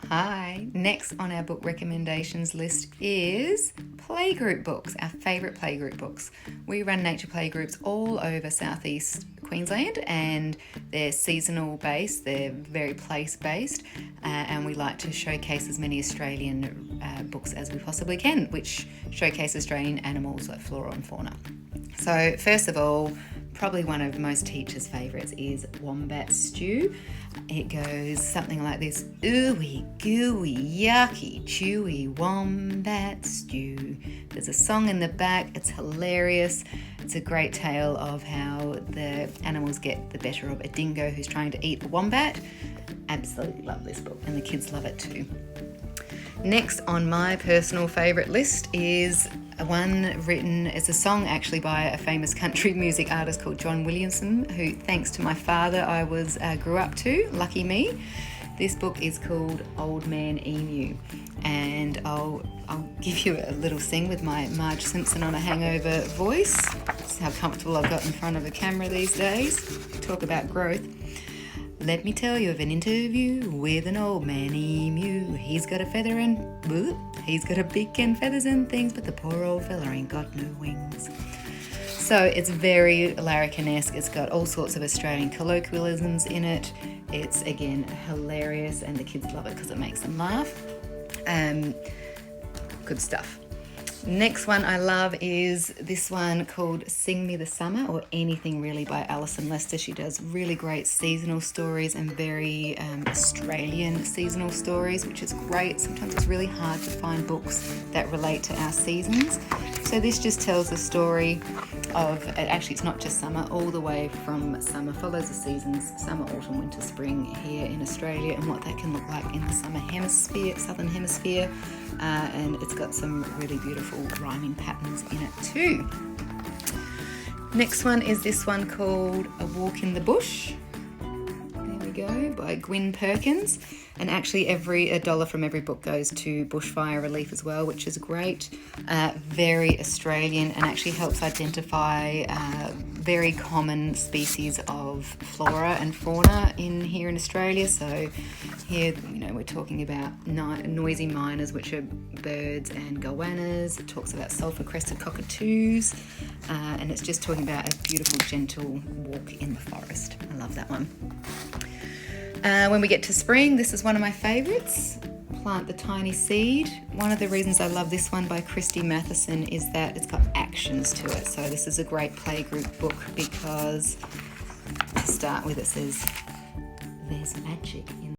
Hi, next on our book recommendations list is playgroup books, our favourite playgroup books. We run nature playgroups all over South East Queensland and they're seasonal based, they're very place based, and we like to showcase as many Australian books as we possibly can, which showcase Australian animals like flora and fauna. So first of all, probably one of most teachers' favourites is Wombat Stew. It goes something like this: ooey, gooey, yucky, chewy wombat stew. There's a song in the back, it's hilarious. It's a great tale of how the animals get the better of a dingo who's trying to eat the wombat. Absolutely love this book, and the kids love it too. Next on my personal favourite list is one written, it's a song actually by a famous country music artist called John Williamson, who, thanks to my father, I grew up to, lucky me. This book is called Old Man Emu, and I'll give you a little sing with my Marge Simpson on a hangover voice. That's how comfortable I've got in front of a camera these days. Talk about growth. Let me tell you of an interview with an old man emu. He's got a feather and he's got a beak and feathers and things, but the poor old fella ain't got no wings. So it's very larrikin-esque. It's got all sorts of Australian colloquialisms in it. It's, again, hilarious, and the kids love it because it makes them laugh. Good stuff. Next one I love is this one called Sing Me the Summer, or Anything Really, by Alison Lester. She does really great seasonal stories and very Australian seasonal stories, which is great. Sometimes it's really hard to find books that relate to our seasons. So this just tells the story of, actually it's not just summer, all the way from summer, follows the seasons, summer, autumn, winter, spring here in Australia, and what that can look like in the southern hemisphere. And it's got some really beautiful rhyming patterns in it too. Next one is this one called A Walk in the Bush. There we go, by Gwyn Perkins. And actually a dollar from every book goes to bushfire relief as well, which is great. Very Australian, and actually helps identify very common species of flora and fauna here in Australia. So here, we're talking about noisy miners, which are birds and goannas. It talks about sulphur-crested cockatoos, and it's just talking about a beautiful, gentle walk in the forest. I love that one. When we get to spring, this is one of my favourites, Plant the Tiny Seed. One of the reasons I love this one by Christy Matheson is that it's got actions to it. So this is a great playgroup book because, to start with, it says, there's magic